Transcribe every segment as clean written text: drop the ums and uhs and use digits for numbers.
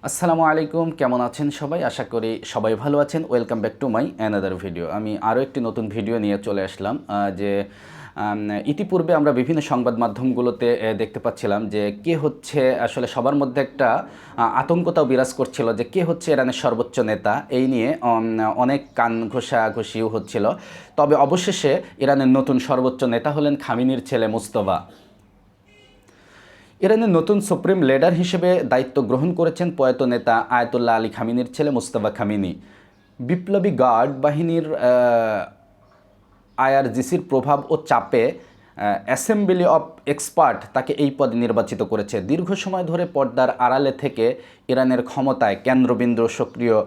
আসসালামু আলাইকুম, কেমন আছেন সবাই? আশা করি সবাই ভালো আছেন। Welcome back to my another video. আমি আরও একটি নতুন ভিডিও নিয়ে চলে আসলাম। যে ইতিপূর্বে আমরা বিভিন্ন সংবাদ মাধ্যমগুলোতে দেখতে পাচ্ছিলাম যে কে হচ্ছে, আসলে সবার মধ্যে একটা আতঙ্কতাও বিরাজ করছিল যে কে হচ্ছে ইরানের সর্বোচ্চ নেতা। এই নিয়ে অনেক কান ঘষাঘষিও হচ্ছিল। তবে অবশেষে ইরানের নতুন সর্বোচ্চ নেতা হলেন খামেনির ছেলে মুজতবা। ইরানের নতুন সুপ্রিম লিডার হিসেবে দায়িত্ব গ্রহণ করেছেন প্রয়াত নেতা আয়াতুল্লাহ আলী খামেনির ছেলে মুজতবা খামেনি। বিপ্লবী গার্ড বাহিনীর আইআরজিসির প্রভাব ও চাপে অ্যাসেম্বলি অফ এক্সপার্ট তাকে এই পদে নির্বাচিত করেছে। দীর্ঘ সময় ধরে পর্দার আড়ালে থেকে ইরানের ক্ষমতায় কেন্দ্রবিন্দু সক্রিয়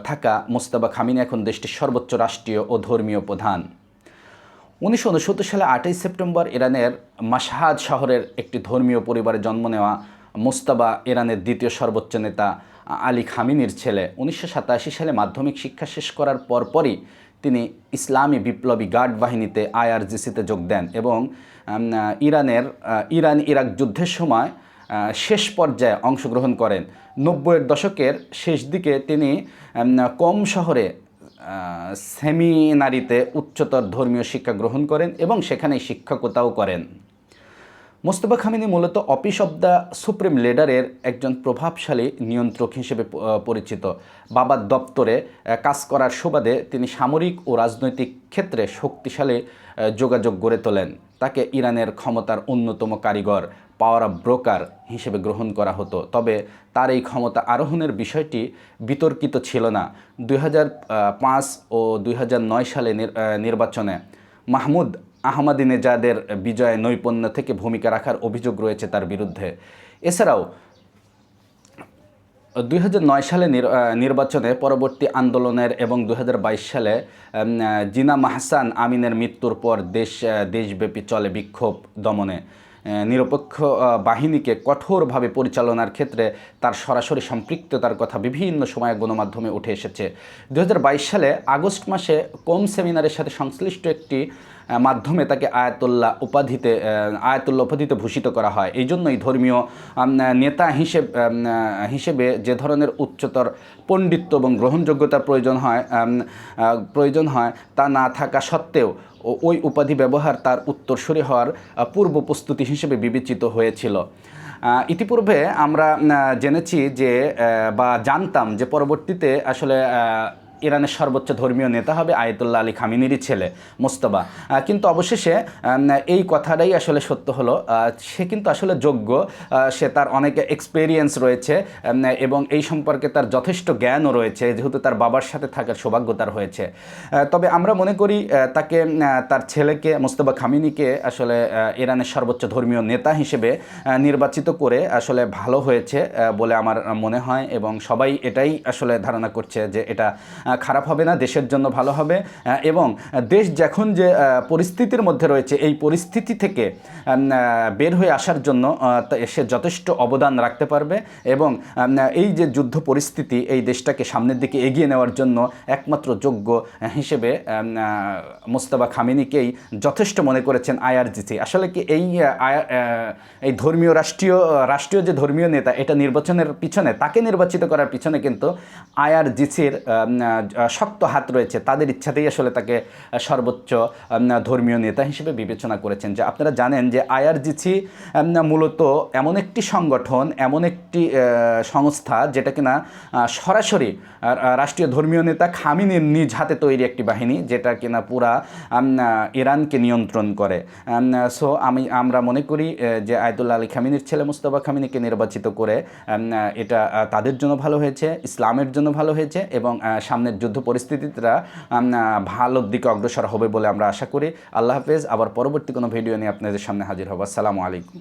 থাকা মুজতবা খামেনি এখন দেশটির সর্বোচ্চ রাষ্ট্রীয় ও ধর্মীয় প্রধান। 1969 সালে 8ই সেপ্টেম্বর ইরানের মাশহাদ শহরের একটি ধর্মীয় পরিবারে জন্ম নেওয়া মুজতবা ইরানের দ্বিতীয় সর্বোচ্চ নেতা আলী খামেনির ছেলে। 1987 সালে মাধ্যমিক শিক্ষা শেষ করার পরপরই তিনি ইসলামী বিপ্লবী গার্ড বাহিনীতে আইআরজিসিতে যোগ দেন এবং ইরান ইরাক যুদ্ধের সময় শেষ পর্যায়ে অংশগ্রহণ করেন। 90-এর দশকের শেষ দিকে তিনি কম শহরে সেমিনারিতে উচ্চতর ধর্মীয় শিক্ষা গ্রহণ করেন এবং সেখানেই শিক্ষকতাও করেন। মুজতবা খামেনি মূলত অফিস অব দ্য সুপ্রিম লিডারের একজন প্রভাবশালী নিয়ন্ত্রক হিসেবে পরিচিত। বাবার দপ্তরে কাজ করার সুবাদে তিনি সামরিক ও রাজনৈতিক ক্ষেত্রে শক্তিশালী যোগাযোগ গড়ে তোলেন। তাকে ইরানের ক্ষমতার অন্যতম কারিগর, পাওয়ার অফ ব্রোকার হিসেবে গ্রহণ করা হতো। তবে তার এই ক্ষমতা আরোহণের বিষয়টি বিতর্কিত ছিল না। 2005 ও 2009 সালে নির্বাচনে মাহমুদ আহমাদিনেজাদের বিজয়ে নৈপুণ্য থেকে ভূমিকা রাখার অভিযোগ রয়েছে তার বিরুদ্ধে। এছাড়াও 2009 সালে নির্বাচনে পরবর্তী আন্দোলনের এবং 2022 সালে জিনা মাহসান আমিনের মৃত্যুর পর দেশব্যাপী চলে বিক্ষোভ দমনে। নিরপেক্ষ বাহিনীকে কঠোরভাবে পরিচালনার ক্ষেত্রে তার সরাসরি সম্পৃক্ততার কথা বিভিন্ন সময়ে গণমাধ্যমে উঠে এসেছে। 2022 সালে আগস্ট মাসে কোম সেমিনারের সাথে সংশ্লিষ্ট একটি মাধ্যমে তাকে আয়াতুল্লাহ উপাধিতে ভূষিত করা হয়। এই জন্যই ধর্মীয় নেতা হিসেবে যে ধরনের উচ্চতর পণ্ডিত্য এবং গ্রহণযোগ্যতার প্রয়োজন হয় তা না থাকা সত্ত্বেও ওই উপাধি ব্যবহার তার উত্তরসূরি হওয়ার পূর্ব প্রস্তুতি হিসেবে বিবেচিত হয়েছিল। ইতিপূর্বে আমরা জেনেছি যে বা জানতাম যে পরবর্তীতে আসলে ইরানের সর্বোচ্চ ধর্মীয় নেতা হবে আয়াতুল্লাহ আলী খামেনিরই ছেলে মুজতবা। কিন্তু অবশেষে এই কথাটাই আসলে সত্য হলো। সে কিন্তু আসলে যোগ্য, সে তার অনেক এক্সপেরিয়েন্স রয়েছে এবং এই সম্পর্কে তার যথেষ্ট জ্ঞানও রয়েছে, যেহেতু তার বাবার সাথে থাকার সৌভাগ্য তার হয়েছে। তবে আমরা মনে করি তাকে, তার ছেলেকে মুজতবা খামেনিকে আসলে ইরানের সর্বোচ্চ ধর্মীয় নেতা হিসেবে নির্বাচিত করে আসলে ভালো হয়েছে বলে আমার মনে হয় এবং সবাই এটাই আসলে ধারণা করছে যে এটা খারাপ হবে না, দেশের জন্য ভালো হবে এবং দেশ যখন যে পরিস্থিতির মধ্যে রয়েছে এই পরিস্থিতি থেকে বের হয়ে আসার জন্য সে যথেষ্ট অবদান রাখতে পারবে এবং এই যে যুদ্ধ পরিস্থিতি এই দেশটাকে সামনের দিকে এগিয়ে নেওয়ার জন্য একমাত্র যোগ্য হিসেবে মুজতবা খামেনিকেই যথেষ্ট মনে করেছেন আইআরজিসি। আসলে কি এই ধর্মীয় রাষ্ট্রীয় যে ধর্মীয় নেতা, এটা নির্বাচনের পিছনে, তাকে নির্বাচিত করার পিছনে কিন্তু আইআরজিসির শক্ত হাত রয়েছে। তাদের ইচ্ছাতেই আসলে তাকে সর্বোচ্চ ধর্মীয় নেতা হিসেবে বিবেচনা করেছেন। যে আপনারা জানেন যে আইআরজিসি মূলত এমন একটি সংগঠন, এমন একটি সংস্থা যেটা কিনা সরাসরি রাষ্ট্রীয় ধর্মীয় নেতা খামেনির নিজ হাতে তৈরি একটি বাহিনী, যেটা কিনা পুরা ইরানকে নিয়ন্ত্রণ করে। আমরা মনে করি যে আয়াতুল্লাহ আলী খামেনির ছেলে মুজতবা খামেনিকে নির্বাচিত করে এটা তাদের জন্য ভালো হয়েছে, ইসলামের জন্য ভালো হয়েছে এবং সামনের যুদ্ধ পরিস্থিতিটা ভালোর দিকে অগ্রসর হবে বলে আমরা আশা করি। আল্লাহ হাফেজ। আবার পরবর্তী কোনো ভিডিও নিয়ে আপনাদের সামনে হাজির হব। আসসালামু আলাইকুম।